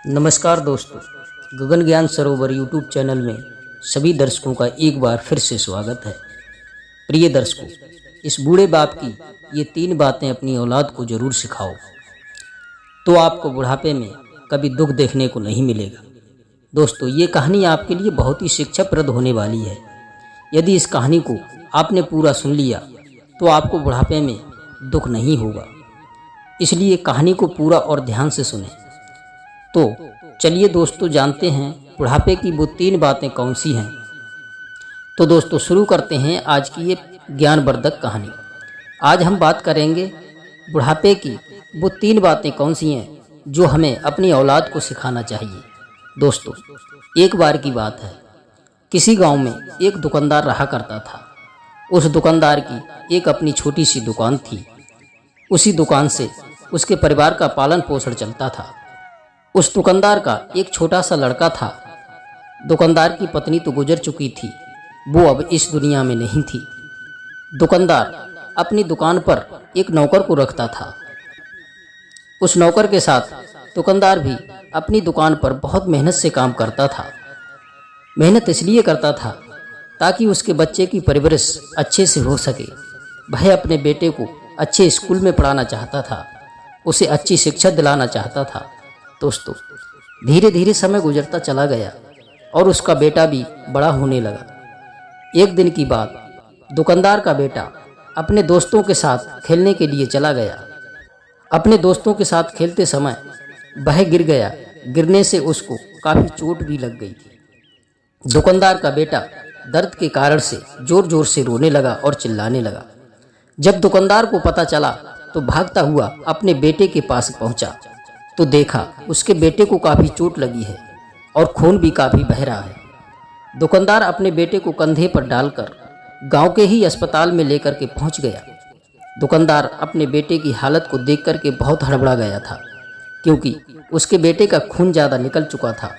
नमस्कार दोस्तों, गगन ज्ञान सरोवर यूट्यूब चैनल में सभी दर्शकों का एक बार फिर से स्वागत है। प्रिय दर्शकों, इस बूढ़े बाप की ये 3 बातें अपनी औलाद को जरूर सिखाओ, तो आपको बुढ़ापे में कभी दुख देखने को नहीं मिलेगा। दोस्तों, ये कहानी आपके लिए बहुत ही शिक्षाप्रद होने वाली है। यदि इस कहानी को आपने पूरा सुन लिया तो आपको बुढ़ापे में दुख नहीं होगा। इसलिए कहानी को पूरा और ध्यान से सुनें। तो चलिए दोस्तों, जानते हैं बुढ़ापे की वो 3 बातें कौन सी हैं। तो दोस्तों, शुरू करते हैं आज की ये ज्ञानवर्धक कहानी। आज हम बात करेंगे बुढ़ापे की वो 3 बातें कौन सी हैं जो हमें अपनी औलाद को सिखाना चाहिए। दोस्तों, एक बार की बात है, किसी गांव में एक दुकानदार रहा करता था। उस दुकानदार की एक अपनी छोटी सी दुकान थी। उसी दुकान से उसके परिवार का पालन पोषण चलता था। उस दुकानदार का एक छोटा सा लड़का था। दुकानदार की पत्नी तो गुजर चुकी थी, वो अब इस दुनिया में नहीं थी। दुकानदार अपनी दुकान पर एक नौकर को रखता था। उस नौकर के साथ दुकानदार भी अपनी दुकान पर बहुत मेहनत से काम करता था। मेहनत इसलिए करता था ताकि उसके बच्चे की परवरिश अच्छे से हो सके। वह अपने बेटे को अच्छे स्कूल में पढ़ाना चाहता था, उसे अच्छी शिक्षा दिलाना चाहता था। दोस्तों, धीरे धीरे समय गुजरता चला गया और उसका बेटा भी बड़ा होने लगा। एक दिन की बात, दुकानदार का बेटा अपने दोस्तों के साथ खेलने के लिए चला गया। अपने दोस्तों के साथ खेलते समय वह गिर गया। गिरने से उसको काफ़ी चोट भी लग गई थी। दुकानदार का बेटा दर्द के कारण से जोर जोर से रोने लगा और चिल्लाने लगा। जब दुकानदार को पता चला तो भागता हुआ अपने बेटे के पास पहुंचा तो देखा उसके बेटे को काफ़ी चोट लगी है और खून भी काफ़ी बह रहा है। दुकानदार अपने बेटे को कंधे पर डालकर गांव के ही अस्पताल में लेकर के पहुंच गया। दुकानदार अपने बेटे की हालत को देख कर के बहुत हड़बड़ा गया था, क्योंकि उसके बेटे का खून ज़्यादा निकल चुका था।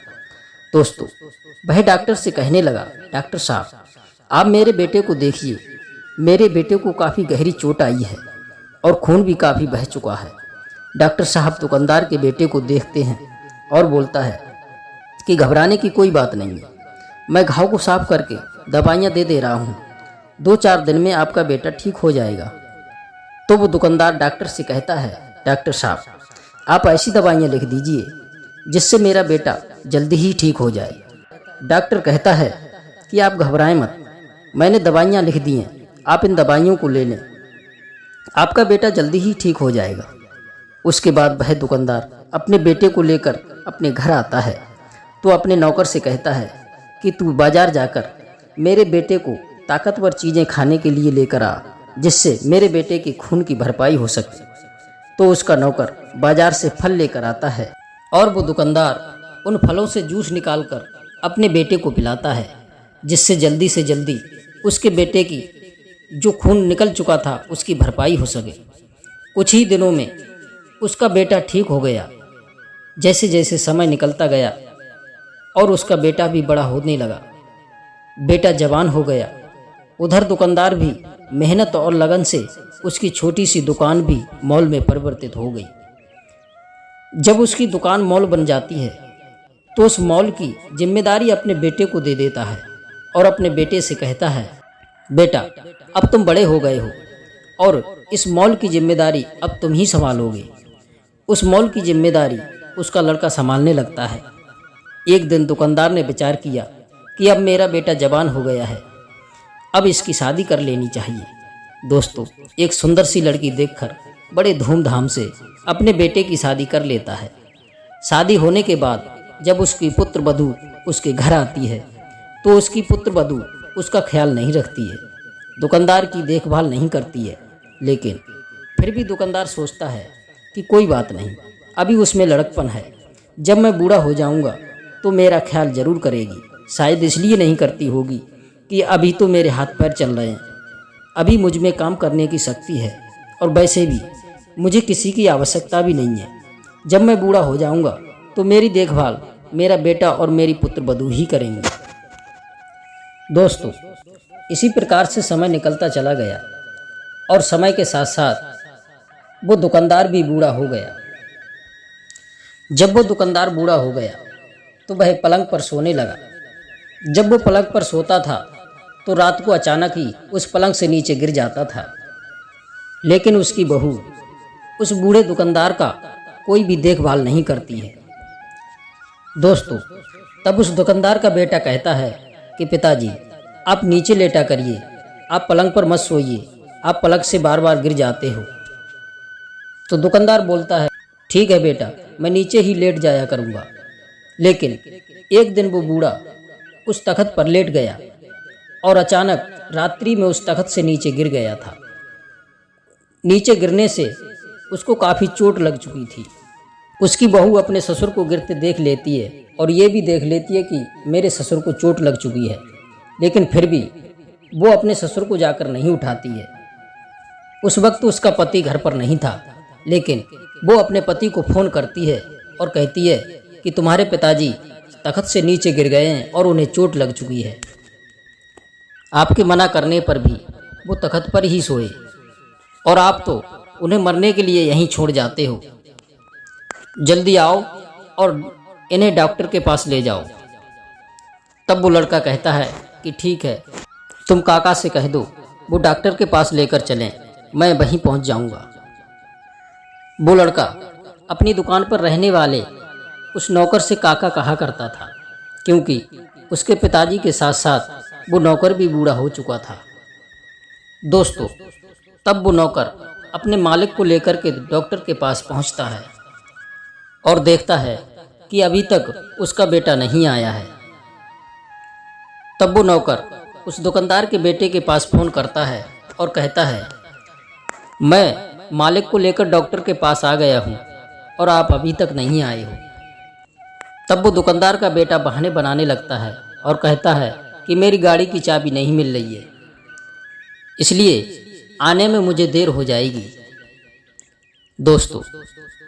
दोस्तों, वह डॉक्टर से कहने लगा, डॉक्टर साहब, आप मेरे बेटे को देखिए। मेरे बेटे को काफ़ी गहरी चोट आई है और खून भी काफ़ी बह चुका है। डॉक्टर साहब दुकानदार के बेटे को देखते हैं और बोलता है कि घबराने की कोई बात नहीं है, मैं घाव को साफ करके दवाइयाँ दे रहा हूँ। 2-4 दिन में आपका बेटा ठीक हो जाएगा। तो वो दुकानदार डॉक्टर से कहता है, डॉक्टर साहब, आप ऐसी दवाइयाँ लिख दीजिए जिससे मेरा बेटा जल्दी ही ठीक हो जाए। डॉक्टर कहता है कि आप घबराएं मत, मैंने दवाइयाँ लिख दी हैं, आप इन दवाइयों को ले लें, आपका बेटा जल्दी ही ठीक हो जाएगा। उसके बाद वह दुकानदार अपने बेटे को लेकर अपने घर आता है तो अपने नौकर से कहता है कि तू बाजार जाकर मेरे बेटे को ताकतवर चीज़ें खाने के लिए लेकर आ, जिससे मेरे बेटे के खून की भरपाई हो सके। तो उसका नौकर बाजार से फल लेकर आता है और वो दुकानदार उन फलों से जूस निकालकर अपने बेटे को पिलाता है, जिससे जल्दी से जल्दी उसके बेटे की जो खून निकल चुका था उसकी भरपाई हो सके। कुछ ही दिनों में उसका बेटा ठीक हो गया। जैसे जैसे समय निकलता गया और उसका बेटा भी बड़ा होने लगा, बेटा जवान हो गया। उधर दुकानदार भी मेहनत और लगन से उसकी छोटी सी दुकान भी मॉल में परिवर्तित हो गई। जब उसकी दुकान मॉल बन जाती है तो उस मॉल की जिम्मेदारी अपने बेटे को दे देता है और अपने बेटे से कहता है, बेटा, अब तुम बड़े हो गए हो और इस मॉल की जिम्मेदारी अब तुम ही संभालोगे। उस मॉल की जिम्मेदारी उसका लड़का संभालने लगता है। एक दिन दुकानदार ने विचार किया कि अब मेरा बेटा जवान हो गया है, अब इसकी शादी कर लेनी चाहिए। दोस्तों, एक सुंदर सी लड़की देखकर बड़े धूमधाम से अपने बेटे की शादी कर लेता है। शादी होने के बाद जब उसकी पुत्र वधू उसके घर आती है तो उसकी पुत्र वधू उसका ख्याल नहीं रखती है, दुकानदार की देखभाल नहीं करती है। लेकिन फिर भी दुकानदार सोचता है कि कोई बात नहीं, अभी उसमें लड़कपन है, जब मैं बूढ़ा हो जाऊंगा तो मेरा ख्याल ज़रूर करेगी। शायद इसलिए नहीं करती होगी कि अभी तो मेरे हाथ पैर चल रहे हैं, अभी मुझ में काम करने की शक्ति है और वैसे भी मुझे किसी की आवश्यकता भी नहीं है। जब मैं बूढ़ा हो जाऊंगा तो मेरी देखभाल मेरा बेटा और मेरी पुत्र वधू ही करेंगे। दोस्तों, इसी प्रकार से समय निकलता चला गया और समय के साथ साथ वो दुकानदार भी बूढ़ा हो गया। जब वो दुकानदार बूढ़ा हो गया तो वह पलंग पर सोने लगा। जब वो पलंग पर सोता था तो रात को अचानक ही उस पलंग से नीचे गिर जाता था। लेकिन उसकी बहू उस बूढ़े दुकानदार का कोई भी देखभाल नहीं करती है। दोस्तों, तब उस दुकानदार का बेटा कहता है कि पिताजी, आप नीचे लेटा करिए, आप पलंग पर मत सोइए, आप पलंग से बार बार गिर जाते हो। तो दुकानदार बोलता है, ठीक है बेटा, मैं नीचे ही लेट जाया करूँगा। लेकिन एक दिन वो बूढ़ा उस तख्त पर लेट गया और अचानक रात्रि में उस तख्त से नीचे गिर गया था। नीचे गिरने से उसको काफ़ी चोट लग चुकी थी। उसकी बहू अपने ससुर को गिरते देख लेती है और ये भी देख लेती है कि मेरे ससुर को चोट लग चुकी है, लेकिन फिर भी वो अपने ससुर को जाकर नहीं उठाती है। उस वक्त उसका पति घर पर नहीं था, लेकिन वो अपने पति को फ़ोन करती है और कहती है कि तुम्हारे पिताजी तख्त से नीचे गिर गए हैं और उन्हें चोट लग चुकी है। आपके मना करने पर भी वो तख्त पर ही सोए और आप तो उन्हें मरने के लिए यहीं छोड़ जाते हो। जल्दी आओ और इन्हें डॉक्टर के पास ले जाओ। तब वो लड़का कहता है कि ठीक है, तुम काका से कह दो वो डॉक्टर के पास लेकर चलें, मैं वहीं पहुंच जाऊंगा। वो लड़का अपनी दुकान पर रहने वाले उस नौकर से काका कहा करता था, क्योंकि उसके पिताजी के साथ साथ वो नौकर भी बूढ़ा हो चुका था। दोस्तों, तब वो नौकर अपने मालिक को लेकर के डॉक्टर के पास पहुंचता है और देखता है कि अभी तक उसका बेटा नहीं आया है। तब वो नौकर उस दुकानदार के बेटे के पास फ़ोन करता है और कहता है, मैं मालिक को लेकर डॉक्टर के पास आ गया हूँ और आप अभी तक नहीं आए हो। तब वो दुकानदार का बेटा बहाने बनाने लगता है और कहता है कि मेरी गाड़ी की चाबी नहीं मिल रही है, इसलिए आने में मुझे देर हो जाएगी। दोस्तों,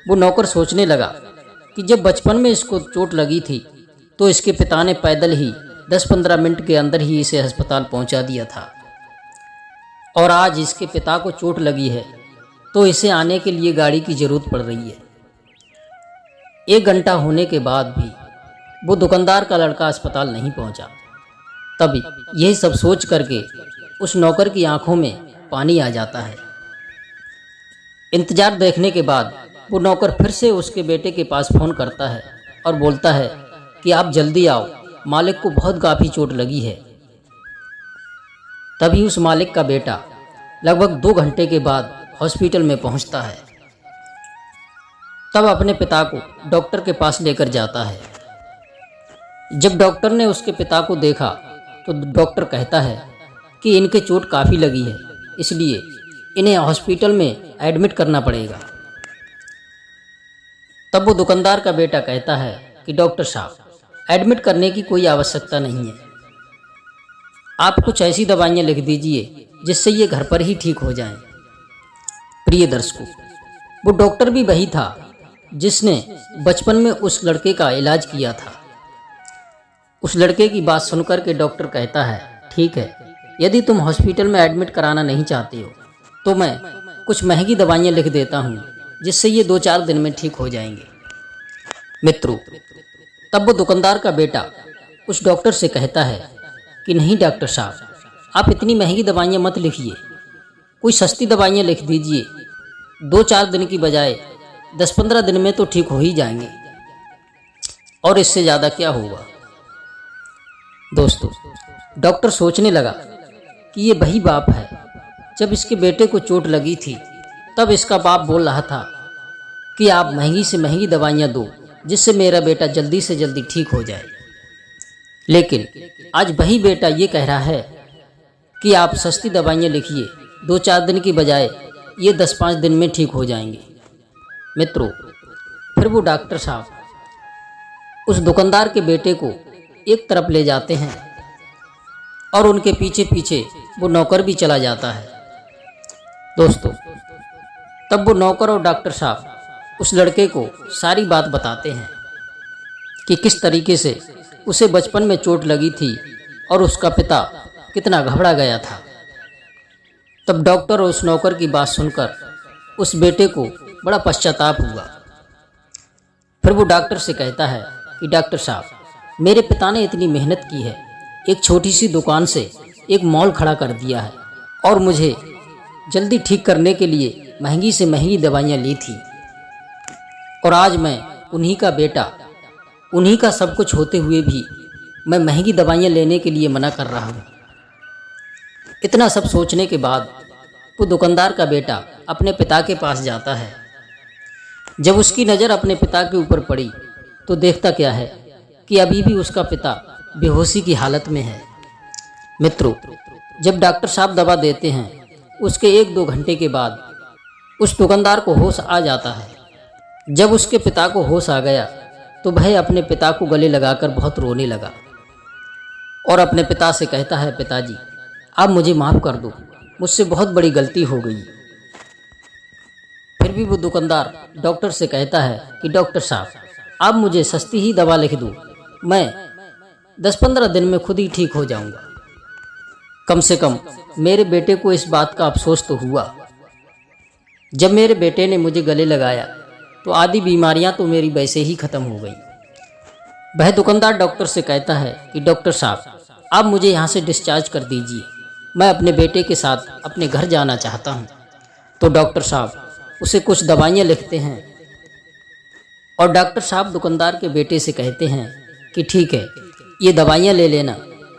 वो नौकर सोचने लगा कि जब बचपन में इसको चोट लगी थी तो इसके पिता ने पैदल ही 10-15 मिनट के अंदर ही इसे अस्पताल पहुंचा दिया था, और आज इसके पिता को चोट लगी है तो इसे आने के लिए गाड़ी की ज़रूरत पड़ रही है। 1 घंटा होने के बाद भी वो दुकानदार का लड़का अस्पताल नहीं पहुंचा। तभी यही सब सोच करके उस नौकर की आंखों में पानी आ जाता है। इंतजार देखने के बाद वो नौकर फिर से उसके बेटे के पास फ़ोन करता है और बोलता है कि आप जल्दी आओ, मालिक को बहुत काफ़ी चोट लगी है। तभी उस मालिक का बेटा लगभग 2 घंटे के बाद हॉस्पिटल में पहुंचता है। तब अपने पिता को डॉक्टर के पास लेकर जाता है। जब डॉक्टर ने उसके पिता को देखा तो डॉक्टर कहता है कि इनके चोट काफ़ी लगी है, इसलिए इन्हें हॉस्पिटल में एडमिट करना पड़ेगा। तब वो दुकानदार का बेटा कहता है कि डॉक्टर साहब, एडमिट करने की कोई आवश्यकता नहीं है, आप कुछ ऐसी दवाइयाँ लिख दीजिए जिससे ये घर पर ही ठीक हो जाएं। प्रिय दर्शकों, वो डॉक्टर भी वही था जिसने बचपन में उस लड़के का इलाज किया था। उस लड़के की बात सुनकर के डॉक्टर कहता है, ठीक है, यदि तुम हॉस्पिटल में एडमिट कराना नहीं चाहते हो तो मैं कुछ महंगी दवाइयाँ लिख देता हूँ जिससे ये 2-4 दिन में ठीक हो जाएंगे। मित्रों, तब वो दुकानदार का बेटा उस डॉक्टर से कहता है कि नहीं डॉक्टर साहब, आप इतनी महंगी दवाइयाँ मत लिखिए, कोई सस्ती दवाइयाँ लिख दीजिए। 2-4 दिन की बजाय 10-15 दिन में तो ठीक हो ही जाएंगे, और इससे ज़्यादा क्या होगा। दोस्तों, डॉक्टर सोचने लगा कि ये वही बाप है, जब इसके बेटे को चोट लगी थी तब इसका बाप बोल रहा था कि आप महंगी से महंगी दवाइयाँ दो जिससे मेरा बेटा जल्दी से जल्दी ठीक हो जाए। लेकिन आज वही बेटा ये कह रहा है कि आप सस्ती दवाइयाँ लिखिए, 2-4 दिन की बजाय ये 10-5 दिन में ठीक हो जाएंगे। मित्रों, फिर वो डॉक्टर साहब उस दुकानदार के बेटे को एक तरफ ले जाते हैं और उनके पीछे पीछे वो नौकर भी चला जाता है। दोस्तों, तब वो नौकर और डॉक्टर साहब उस लड़के को सारी बात बताते हैं कि किस तरीके से उसे बचपन में चोट लगी थी और उसका पिता कितना घबरा गया था। तब डॉक्टर और उस नौकर की बात सुनकर उस बेटे को बड़ा पश्चाताप हुआ। फिर वो डॉक्टर से कहता है कि डॉक्टर साहब, मेरे पिता ने इतनी मेहनत की है, एक छोटी सी दुकान से एक मॉल खड़ा कर दिया है और मुझे जल्दी ठीक करने के लिए महंगी से महंगी दवाइयाँ ली थी, और आज मैं उन्हीं का बेटा, उन्हीं का सब कुछ होते हुए भी मैं महंगी दवाइयाँ लेने के लिए मना कर रहा हूँ। इतना सब सोचने के बाद वो दुकानदार का बेटा अपने पिता के पास जाता है। जब उसकी नज़र अपने पिता के ऊपर पड़ी तो देखता क्या है कि अभी भी उसका पिता बेहोशी की हालत में है। मित्रों, जब डॉक्टर साहब दवा देते हैं उसके 1-2 घंटे के बाद उस दुकानदार को होश आ जाता है। जब उसके पिता को होश आ गया तो वह अपने पिता को गले लगाकर बहुत रोने लगा और अपने पिता से कहता है, पिताजी आप मुझे माफ़ कर दो, मुझसे बहुत बड़ी गलती हो गई। फिर भी वो दुकानदार डॉक्टर से कहता है कि डॉक्टर साहब, आप मुझे सस्ती ही दवा लिख दो, मैं 10-15 दिन में खुद ही ठीक हो जाऊंगा। कम से कम मेरे बेटे को इस बात का अफसोस तो हुआ। जब मेरे बेटे ने मुझे गले लगाया तो आधी बीमारियां तो मेरी वैसे ही ख़त्म हो गई। वह दुकानदार डॉक्टर से कहता है कि डॉक्टर साहब, आप मुझे यहाँ से डिस्चार्ज कर दीजिए, मैं अपने बेटे के साथ अपने घर जाना चाहता हूँ। तो डॉक्टर साहब उसे कुछ दवाइयाँ लिखते हैं और डॉक्टर साहब दुकानदार के बेटे से कहते हैं कि ठीक है, ये दवाइयाँ ले लेना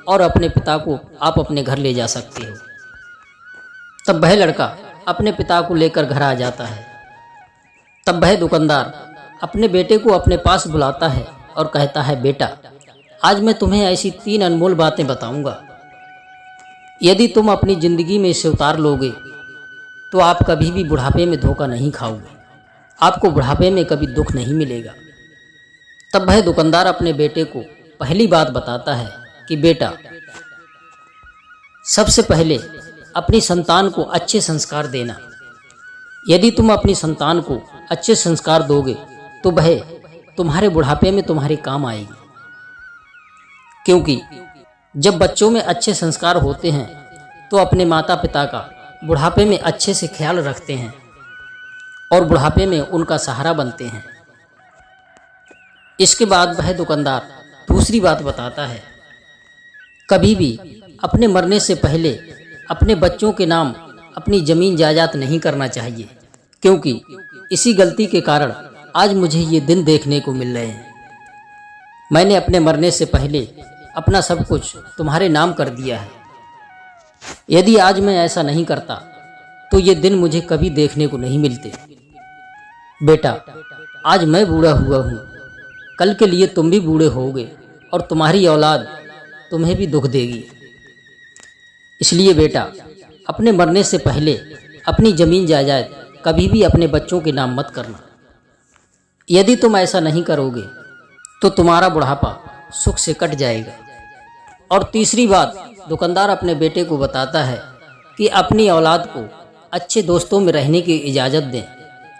और अपने पिता को आप अपने घर ले जा सकते हो। तब वह लड़का अपने पिता को लेकर घर आ जाता है। तब वह दुकानदार अपने बेटे को अपने पास बुलाता है और कहता है, बेटा आज मैं तुम्हें ऐसी 3 अनमोल बातें बताऊंगा, यदि तुम अपनी ज़िंदगी में इसे उतार लोगे तो आप कभी भी बुढ़ापे में धोखा नहीं खाओगे, आपको बुढ़ापे में कभी दुख नहीं मिलेगा। तब वह दुकानदार अपने बेटे को पहली बात बताता है कि बेटा, सबसे पहले अपनी संतान को अच्छे संस्कार देना। यदि तुम अपनी संतान को अच्छे संस्कार दोगे तो वह तुम्हारे बुढ़ापे में तुम्हारे काम आएगी, क्योंकि जब बच्चों में अच्छे संस्कार होते हैं तो अपने माता पिता का बुढ़ापे में अच्छे से ख्याल रखते हैं और बुढ़ापे में उनका सहारा बनते हैं। इसके बाद वह दुकानदार दूसरी बात बताता है, कभी भी अपने मरने से पहले अपने बच्चों के नाम अपनी ज़मीन जायदाद नहीं करना चाहिए, क्योंकि इसी गलती के कारण आज मुझे ये दिन देखने को मिल रहे हैं। मैंने अपने मरने से पहले अपना सब कुछ तुम्हारे नाम कर दिया है। यदि आज मैं ऐसा नहीं करता तो ये दिन मुझे कभी देखने को नहीं मिलते। बेटा, आज मैं बूढ़ा हुआ हूँ, कल के लिए तुम भी बूढ़े होगे और तुम्हारी औलाद तुम्हें भी दुख देगी। इसलिए बेटा, अपने मरने से पहले अपनी ज़मीन जायदाद कभी भी अपने बच्चों के नाम मत करना। यदि तुम ऐसा नहीं करोगे तो तुम्हारा बुढ़ापा सुख से कट जाएगा। और तीसरी बात दुकानदार अपने बेटे को बताता है कि अपनी औलाद को अच्छे दोस्तों में रहने की इजाज़त दें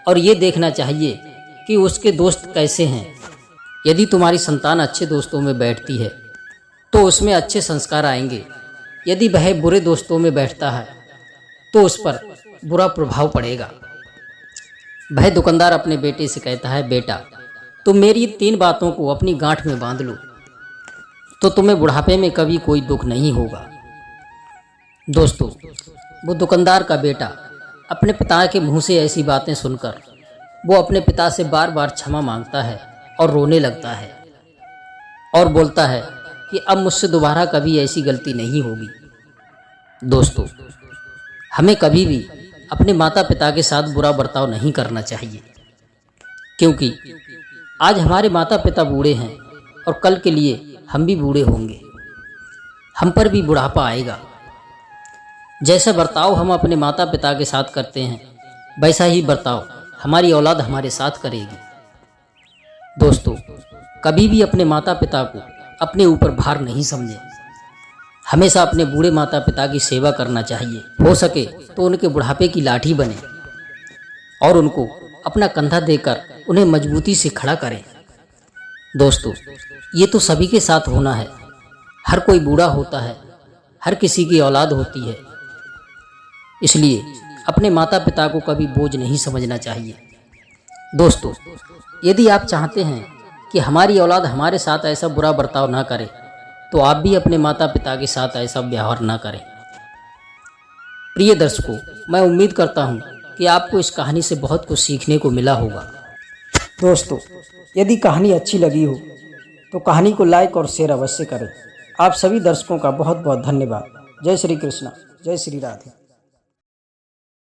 और ये देखना चाहिए कि उसके दोस्त कैसे हैं। यदि तुम्हारी संतान अच्छे दोस्तों में बैठती है तो उसमें अच्छे संस्कार आएंगे। यदि वह बुरे दोस्तों में बैठता है तो उस पर बुरा प्रभाव पड़ेगा। वह दुकानदार अपने बेटे से कहता है, बेटा तुम मेरी 3 बातों को अपनी गांठ में बांध लो तो तुम्हें बुढ़ापे में कभी कोई दुख नहीं होगा। दोस्तों, वो दुकानदार का बेटा अपने पिता के मुंह से ऐसी बातें सुनकर वो अपने पिता से बार बार क्षमा मांगता है और रोने लगता है और बोलता है कि अब मुझसे दोबारा कभी ऐसी गलती नहीं होगी। दोस्तों, हमें कभी भी अपने माता पिता के साथ बुरा बर्ताव नहीं करना चाहिए, क्योंकि आज हमारे माता पिता बूढ़े हैं और कल के लिए हम भी बूढ़े होंगे, हम पर भी बुढ़ापा आएगा। जैसा बर्ताव हम अपने माता पिता के साथ करते हैं वैसा ही बर्ताव हमारी औलाद हमारे साथ करेगी। दोस्तों, कभी भी अपने माता पिता को अपने ऊपर भार नहीं समझें। हमेशा अपने बूढ़े माता पिता की सेवा करना चाहिए। हो सके तो उनके बुढ़ापे की लाठी बने और उनको अपना कंधा देकर उन्हें मजबूती से खड़ा करें। दोस्तों, ये तो सभी के साथ होना है। हर कोई बूढ़ा होता है, हर किसी की औलाद होती है। इसलिए अपने माता पिता को कभी बोझ नहीं समझना चाहिए। दोस्तों, यदि आप चाहते हैं कि हमारी औलाद हमारे साथ ऐसा बुरा बर्ताव ना करे, तो आप भी अपने माता पिता के साथ ऐसा व्यवहार ना करें। प्रिय दर्शकों, मैं उम्मीद करता हूं कि आपको इस कहानी से बहुत कुछ सीखने को मिला होगा। दोस्तों, यदि कहानी अच्छी लगी हो तो कहानी को लाइक और शेयर अवश्य करें। आप सभी दर्शकों का बहुत बहुत धन्यवाद। जय श्री कृष्णा, जय श्री राधे।